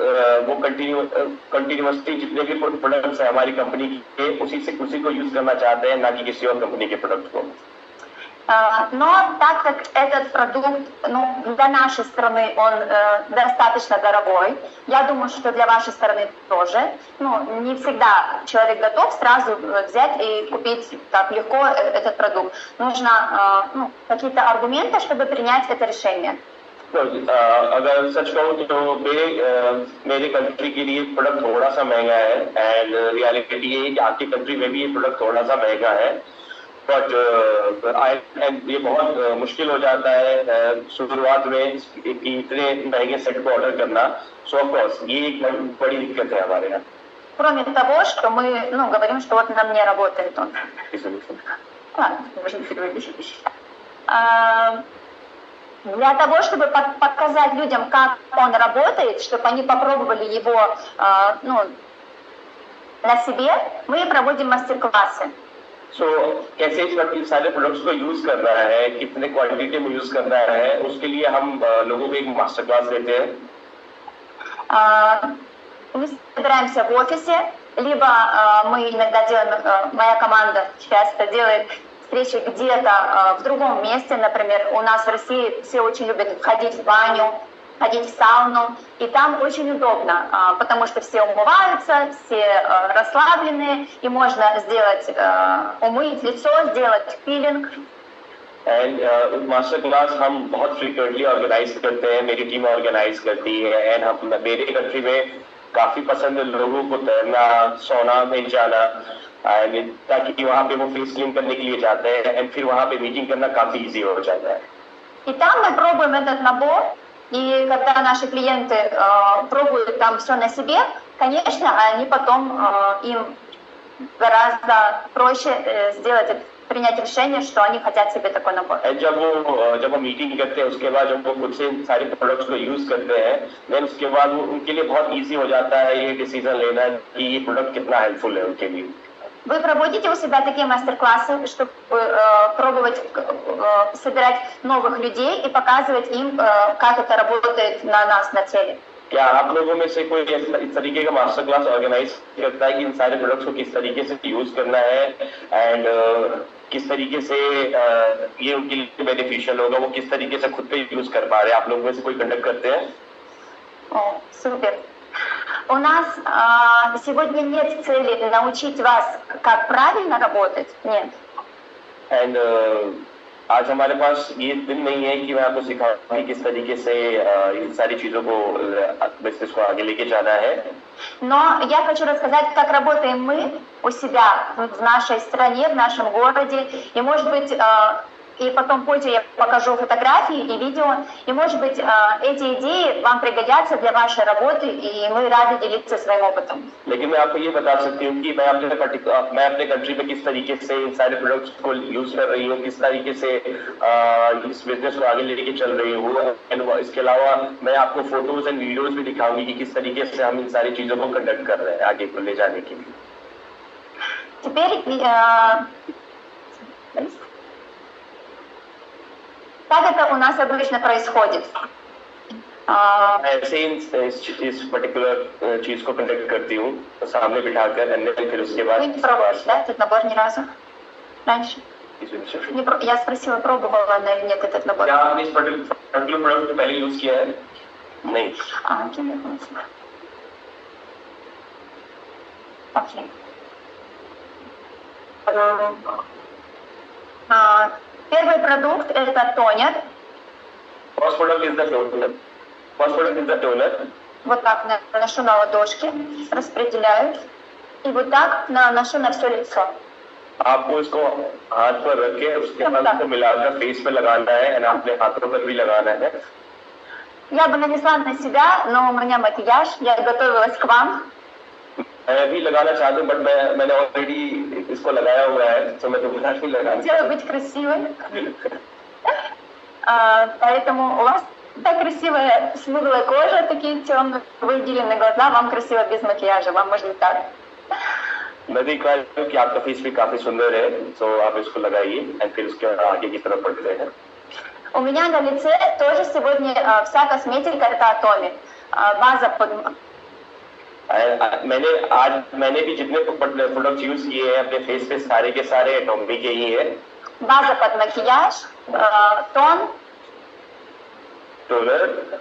वो कंटिन्यूअसली जितने भी प्रोडक्ट्स हैं हमारी कंपनी के उसी को यूज करना चाहते हैं, ना कि किसी और कंपनी के प्रोडक्ट को। Но так как этот продукт, для нашей страны он достаточно дорогой, я думаю, что для вашей страны тоже, не всегда человек готов сразу взять и купить так легко этот продукт. Нужно какие-то аргументы, чтобы принять это решение. अगर सच कहूँ तो मेरे कंट्री के लिए प्रोडक्ट थोड़ा सा महंगा है, एंड रियलिटी ये है कि आपकी कंट्री में भी ये प्रोडक्ट थोड़ा सा महंगा है, बट ये बहुत मुश्किल हो जाता है शुरुआत में कि इतने महंगे सेट को ऑर्डर करना। सो ऑफ कोर्स ये एक बड़ी दिक्कत है हमारे यहाँ। Кроме того, что мы говорим, что вот нам не работает он. Для того, чтобы показать людям, как он работает, чтобы они попробовали его на себе, мы проводим мастер-классы. So, कैसे इस सारे प्रोडक्ट्स को यूज करना है, कितने क्वांटिटी में यूज करना है, उसके लिए हम लोगों को एक मास्टर क्लास देते हैं. Мы собираемся в офисе, либо мы иногда делаем, моя команда часто делает встречи где-то в другом месте, например, у нас в России все очень любят ходить в баню, ходить в сауну, и там очень удобно, потому что все умываются, все расслабленные, и можно сделать, умыть лицо, сделать пилинг. एंड मास्टर क्लास हम बहुत फ्रीक्वेंटली ऑर्गेनाइज करते हैं, मेरी टीम ऑर्गेनाइज करती है. एंड हम मेरे कंट्री में काफी पसंद है लोगों को तैरना, सोना में जाना, ताकि वहाँ पे वो फेस क्लीन करने के लिए जाते हैं, एंड फिर वहाँ पे मीटिंग करना काफी इजी हो जाता है. И там мы пробуем этот набор, и когда наши клиенты пробуют там все на себе, конечно, они потом им гораздо проще сделать принять решение, что они хотят себе такой набор. जब वो मीटिंग करते हैं, उसके बाद जब वो खुद से सारे प्रोडक्ट्स को यूज करते हैं, देन उसके बाद वो उनके लिए बहुत इजी हो जाता है ये डिसीजन लेना कि ये प्रोडक्ट कितना हेल्पफुल है उनके लिए. Вы проводите у себя такие мастер-классы, чтобы пробовать собирать новых людей и показывать им, как это работает на нас, на теле? क्या आप लोगों में से कोई इस तरीके का मास्टर क्लास ऑर्गेनाइज करता है कि इन सारे प्रोडक्ट्स को किस तरीके से यूज करना है, एंड किस तरीके से ये उनके लिए बेनिफिशियल होगा, वो किस तरीके से खुद पे यूज कर पा रहे हैं? आप लोगों में से कोई कंडक्ट करते हैं? О, супер. У нас сегодня нет цели научить вас, как правильно работать. Нет. एंड आज हमारे पास ये दिन नहीं है कि मैं आपको सिखाऊं कि किस तरीके से इन सारी चीजों को बिजनेस को आगे लेके जाना है. Но я хочу рассказать, как работаем мы у себя в нашей стране, в нашем городе. И, может быть, и потом позже я покажу фотографии и видео. И, может быть, эти идеи вам пригодятся для вашей работы, и мы рады делиться своим опытом. लेकिन मैं आपको ये बता सकती हूँ कि मैं अपने कंट्री में किस तरीके से इन सारे प्रोडक्ट्स को यूज कर रही हूँ, किस तरीके से इस बिजनेस को आगे लेके चल रही हूँ. एंड इसके अलावा मैं आपको फोटोज एंड वीडियोज भी दिखाऊंगी कि किस तरीके से हम इन सारी चीजों को कंडक्ट कर रहे हैं आगे को ले जाने के लिए. Теперь как это у нас обычно происходит? ऐसे इस पर्टिकुलर चीज को कंडक्ट करती हूँ सामने बिठाकर, एंड फिर उसके बाद Вы не пробовали, да, этот набор ни разу раньше? Я спросила, пробовала она или нет этот набор. क्या आपने इस पर्टिकुलर प्रोडक्ट को पहले यूज किया है? नहीं. Окей. Первый продукт это тонер. First product is the toner. Вот так наношу на ладошки, распределяю. И вот так наношу на все лицо. आपको इसको हाथ पर रख के उसके बाद इसको मिलाकर फेस पे लगाना है, और अपने हाथों पर भी लगाना है. Я бы нанесла на себя, но у меня макияж, я готовилась к вам. मैं भी लगाना चाहता हूँ, बट मैंने ऑलरेडी इसको लगाया हुआ है, तो मैं दोबारा नहीं लगाना. Хотела быть красивой. Поэтому у вас так красивая смуглая кожа, такие темные выделенные глаза, вам красиво без макияжа, вам можно так. मैं देख रहा हूँ कि आपका फेस भी काफी सुंदर है, तो आप इसको लगाइए, और फिर उसके आगे की तरफ बढ़ते हैं. У меня на лице тоже сегодня вся косметика это Atomy. База под... मैंने भी जितने प्रोडक्ट यूज किए हैं अपने फेस पे सारे के सारे एटॉमी के ही है. База под макияж, тон. Toner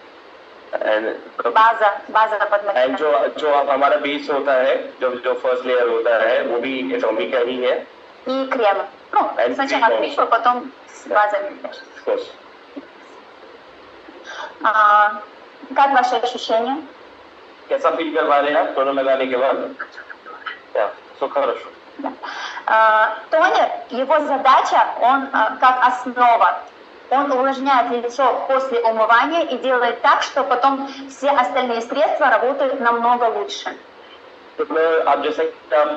and база под макияж. एंड जो हमारा बेस होता है, जो फर्स्ट लेयर होता है, वो भी एटॉमी का ही है. И крем. Ну, сначала крем, а потом база макияж. Как ваши ощущения? कैसा फील कर पा रहे हैं आप टोनर लगाने के बाद? Все хорошо. Тонер, его задача, он как основа. Он увлажняет лицо после умывания и делает так, что потом все остальные средства работают намного лучше. तो आप जैसे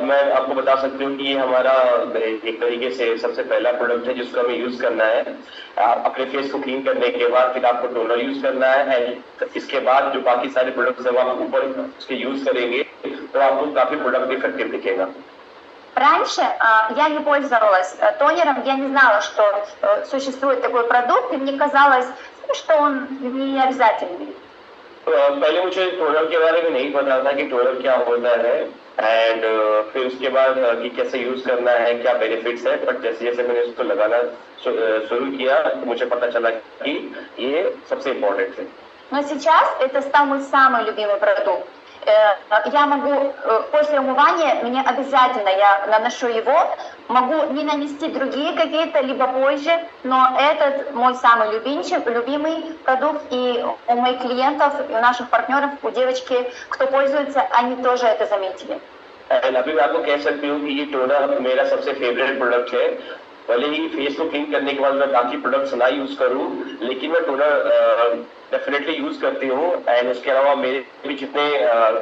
मैं आपको बता सकती हूँ कि ये हमारा एक तरीके से सबसे पहला प्रोडक्ट है जिसको हमें यूज करना है. अपने फेस को क्लीन करने के बाद फिर आपको टोनर यूज करना है, एंड इसके बाद जो बाकी सारे प्रोडक्ट्स हैं वो आप ऊपर उसके यूज करेंगे, तो आपको काफी प्रोडक्ट इफेक्टिव दिखेगा। Раньше я не пользовалась тонером, я не знала, что существует такой продукт, и мне казалось, что он не обязательный. पहले मुझे टोनर के बारे में नहीं पता था कि टोनर क्या होता है एंड फिर उसके बाद कि कैसे यूज करना है, क्या बेनिफिट्स है, बट जैसे जैसे मैंने उसको लगाना शुरू किया तो मुझे पता चला कि ये सबसे इम्पोर्टेंट है। Но сейчас это стал мой самый любимый продукт. Я могу, после умывания, мне обязательно, я наношу его, могу не нанести другие какие-то, либо позже, но этот мой самый любимый продукт, и у моих клиентов, и у наших партнеров, у девочки, кто пользуется, они тоже это заметили. अभी मैं आपको कह सकती हूँ कि ये टोनर मेरा सबसे फेवरेट प्रोडक्ट है। भले ही फेस को क्लीन करने के बाद मैं बाकी प्रोडक्ट्स ना यूज करूँ, लेकिन मैं टोनर डेफिनेटली यूज करती हूँ। एंड उसके अलावा मेरे भी जितने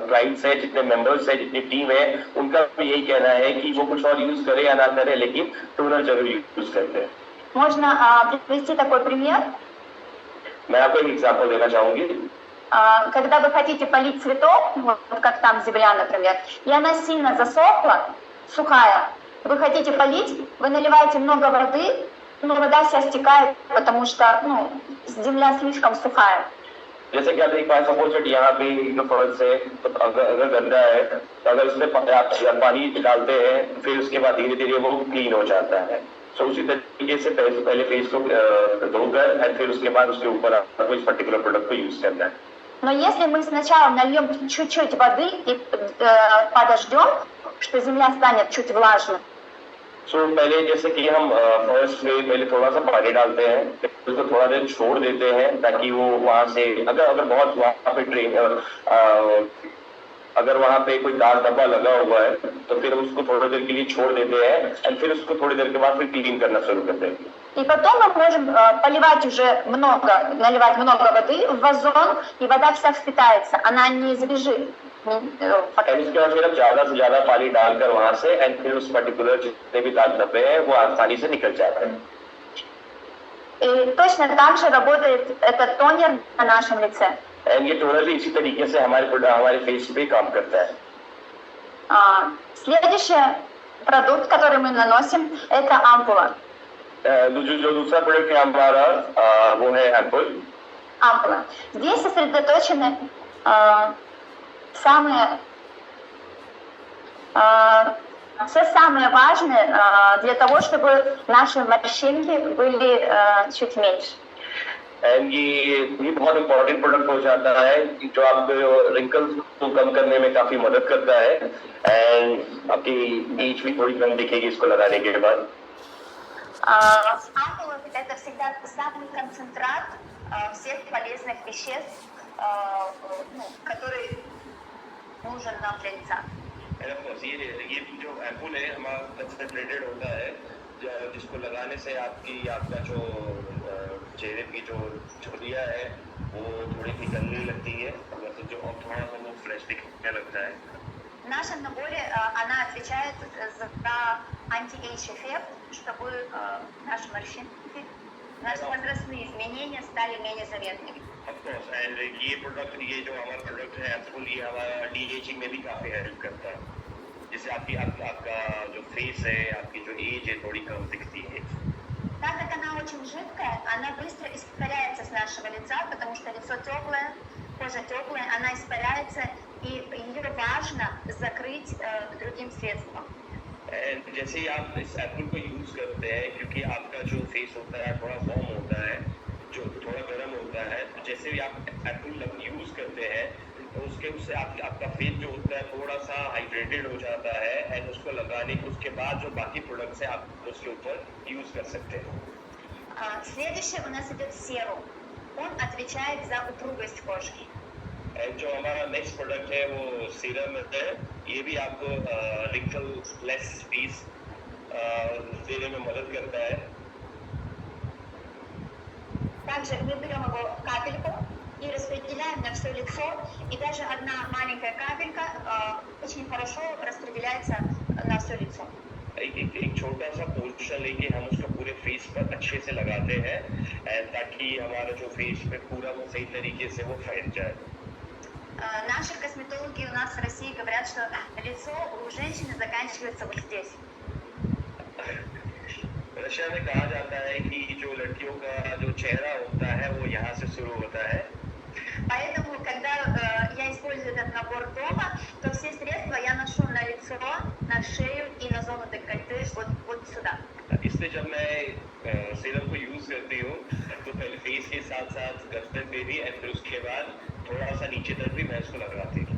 क्लाइंट्स हैं, जितने मेंबर्स हैं, जितनी टीम है, उनका भी यही कहना है कि वो कुछ और यूज करे या ना करे, लेकिन टोनर जरूर यूज करते हैं। Можно привести такой пример? मैं आपको एक एग्जांपल देना चाहूंगी। Когда вы хотите полить цветок, вот как там земля, например, и она сильно засохла, сухая, вы хотите полить, вы наливаете много воды, но вода вся стекает, потому что земля слишком сухая. जैसे कि आप देख पाए, सपोज यहाँ पे फर्श है, तो अगर गंदा है तो अगर उसमें पानी डालते हैं, फिर उसके बाद धीरे धीरे वो क्लीन हो जाता है। तो उसी तरीके से पहले फेस को धोकर और फिर उसके बाद उसके ऊपर आपको इस पर्टिकुलर प्रोडक्ट को यूज करना है। Но если мы сначала нальем чуть-чуть воды и подождем, что земля станет чуть влажной. पहले जैसे कि हम फर्स्ट में पहले थोड़ा सा पानी डालते हैं, फिर उसको थोड़ा देर छोड़ देते हैं ताकि वो वहां से अगर बहुत वहां पे अगर वहां पे कोई दाग धब्बा लगा हुआ है तो फिर उसको थोड़ी देर के लिए छोड़ देते हैं और फिर उसको थोड़ी देर के बाद फिर क्लीन करना शुरू करते हैं। И потом мы можем поливать уже наливать много воды в вазон, и вода вся впитается, она не забежит. इसके बाद फिर ज्यादा से ज्यादा पानी डालकर वहां से एंड फिर उस पर्टिकुलर जितने भी दाग धब्बे हैं वो आसानी से निकल जाते हैं। И точно так же работает этот тонер на нашем лице. एंड ये टोनर भी इसी तरीके से हमारे फेस पे काम करता है। Следующий продукт, который мы наносим, это ампула. जो दूसरा प्रोडक्ट है हमारा वो है एम्पुल। Ампула. Здесь сосредоточены все самое важное для того, чтобы наши морщинки были чуть меньше. एंड ये बहुत इंपॉर्टेंट प्रोडक्ट हो जाता है जो आपको रिंकल्स को कम करने में काफी मदद करता है एंड आपकी एज भी थोड़ी कम दिखेगी इसको लगाने के बाद। Ампула – это всегда самый концентрат всех полезных веществ, который нужен нам для лица. ये जो एम्पुल है हमारा कंसंट्रेटेड होता है जिसको लगाने से आपका जो चेहरे की जो झुर्रियां है वो थोड़ी निकलने लगती है, जो थोड़ा सा वो फ्रेश दिखने लगता है। В нашем наборе она отвечает за анти-эйдж эффект, чтобы наши морщинки, наши возрастные изменения стали менее заметными. एंड ये जो हमारा प्रोडक्ट है एम्पुल, ये हमारा डी-एजिंग में भी काफी हेल्प करता है, जिससे आपका जो फेस है, आपकी जो एज है थोड़ी कम दिखती है। Так как она очень жидкая, она быстро испаряется с нашего лица, потому что лицо теплое, кожа теплая, она испаряется, и ее важно закрыть другим средством. जैसे ही आप इस एप्पल को यूज करते हैं, क्योंकि आपका जो फेस होता है थोड़ा वार्म होता है, जो थोड़ा गर्म होता है, तो जैसे भी आप एप्पल यूज करते हैं तो उससे आपका फेस जो होता है थोड़ा सा हाइड्रेटेड हो जाता है एंड उसको लगाने के उसके बाद जो बाकी प्रोडक्ट्स हैं आप उसके ऊपर यूज कर सकते हैं। Следующий у нас идет серум. Он отвечает за упругость кожи. जो हमारा नेक्स्ट प्रोडक्ट है वो सीरम है। ये भी आपको रिंकल लेस फेस देने में मदद करता है। Также мы берем его капельку и распределяем на все лицо, и даже одна маленькая капелька очень хорошо распределяется на все лицо. एक छोटा सा पोर्शन लेके हम उसको पूरे फेस पर अच्छे से लगाते हैं ताकि हमारा जो फेस पे पूरा वो सही तरीके से वो फैल जाए। Наши косметологи у нас в России говорят, что лицо у женщины заканчивается вот здесь. रशिया में कहा जाता है कि जो लड़कियों का जो चेहरा होता है वो यहाँ से शुरू होता है. Поэтому, когда я использую этот набор дома, то все средства я ношу на лицо, на шею и на зону декольте, вот сюда. इसलिए जब मैं सीरम को यूज करती हूँ तो पहले फेस के साथ साथ गर्दन पे भी और फिर उसके बाद थोड़ा सा नीचे तक भी मैं इसको लगाती हूँ.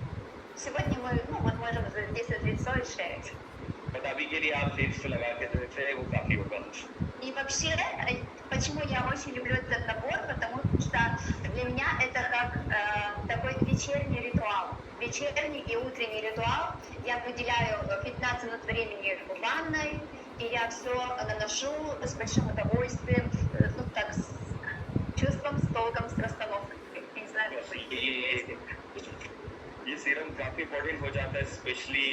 Сегодня мы вот можем задействовать лицо и шею. बट अभी के लिए आप फेस पे लगा के देखते हैं वो काफी होगा. И вообще, почему я очень люблю этот набор, потому что для меня это как такой вечерний ритуал. Вечерний и утренний ритуал. Я выделяю 15 минут времени в ванной, и я все наношу с большим удовольствием, ну так, с чувством, с толком, с расстановкой. Я не знаю, ये सीरम काफी इम्पोर्टेंट हो जाता है स्पेशली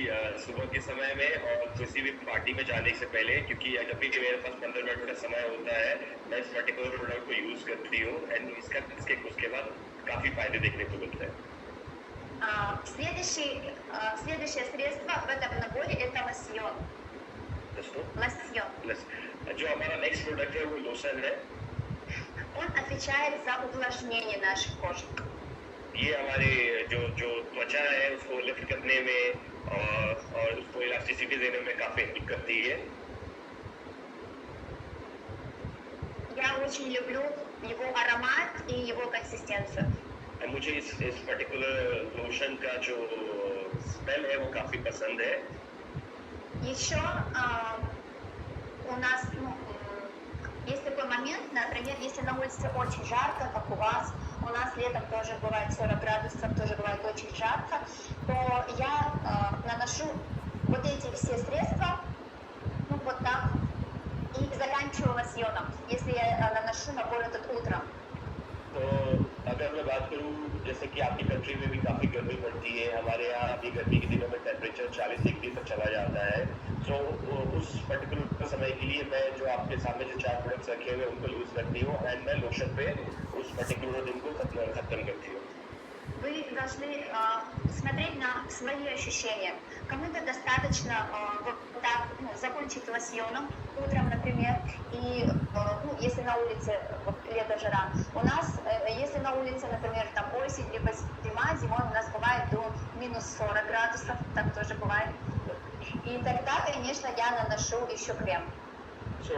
सुबह के समय में और किसी भी पार्टी में जाने से पहले, क्योंकि जब भी मेरे पास 15 मिनट का समय होता है मैं इस पर्टिकुलर प्रोडक्ट को यूज करती हूँ एंड उसके बाद काफी फायदे देखने को मिलते हैं. Следующее средство в этом наборе это лосьон. Лосьон. जो हमारा नेक्स्ट प्रोडक्ट है वो लोशन है. Он отвечает за увлажнение нашей кожи. ये हमारे जो त्वचा है उसको लिफ्ट करने में और उसको इलास्टिसिटी देने में काफी हेल्प करती है. Я очень люблю его аромат и его консистенцию. मुझे इस पर्टिकुलर लोशन का जो स्मेल है वो काफी पसंद है. Еще у нас есть такой момент, например, если на улице очень жарко, как у вас, у нас летом тоже бывает 40 градусов, тоже бывает очень жарко, то я наношу вот эти все средства, ну вот так, и заканчиваю лосьоном, если я наношу набор этот утром. तो अगर मैं बात करूँ जैसे कि आपकी कंट्री में भी काफी गर्मी पड़ती है, हमारे यहाँ अभी गर्मी के दिनों में टेम्परेचर 40 डिग्री तक चला जाता है. तो उस पर्टिकुलर समय के लिए मैं जो आपके सामने जो 4 प्रोडक्ट्स रखे हुए उनको यूज करती हूँ एंड मैं लोशन पे उस पर्टिकुलर दिन को खत्म करती हूँ. Вы должны смотреть на свои ощущения. Кому-то достаточно вот так закончить лосьоном утром, например, и если на улице вот, лето, жара. У нас, если на улице, например, там осень, либо зима, зимой у нас бывает до минус 40 градусов, так тоже бывает. И тогда, конечно, я наношу еще крем. So,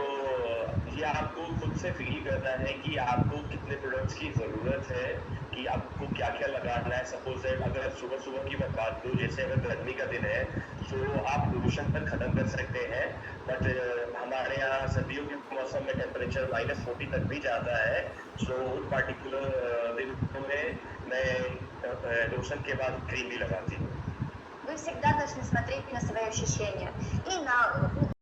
ये आपको खुद से फील करना है कि आपको कितने प्रोडक्ट्स की ज़रूरत है, कि आपको क्या क्या लगाना है. सपोज अगर सुबह की मैं बात करूँ, जैसे अगर गर्मी का दिन है तो आप लोशन पर ख़त्म कर सकते हैं. बट हमारे यहाँ सर्दियों के मौसम में टेम्परेचर -40 तक भी जाता है. सो उन पर्टिकुलर दिनों में मैं लोशन के बाद क्रीम भी लगाती हूँ. Вы всегда должны смотреть на свои ощущения и на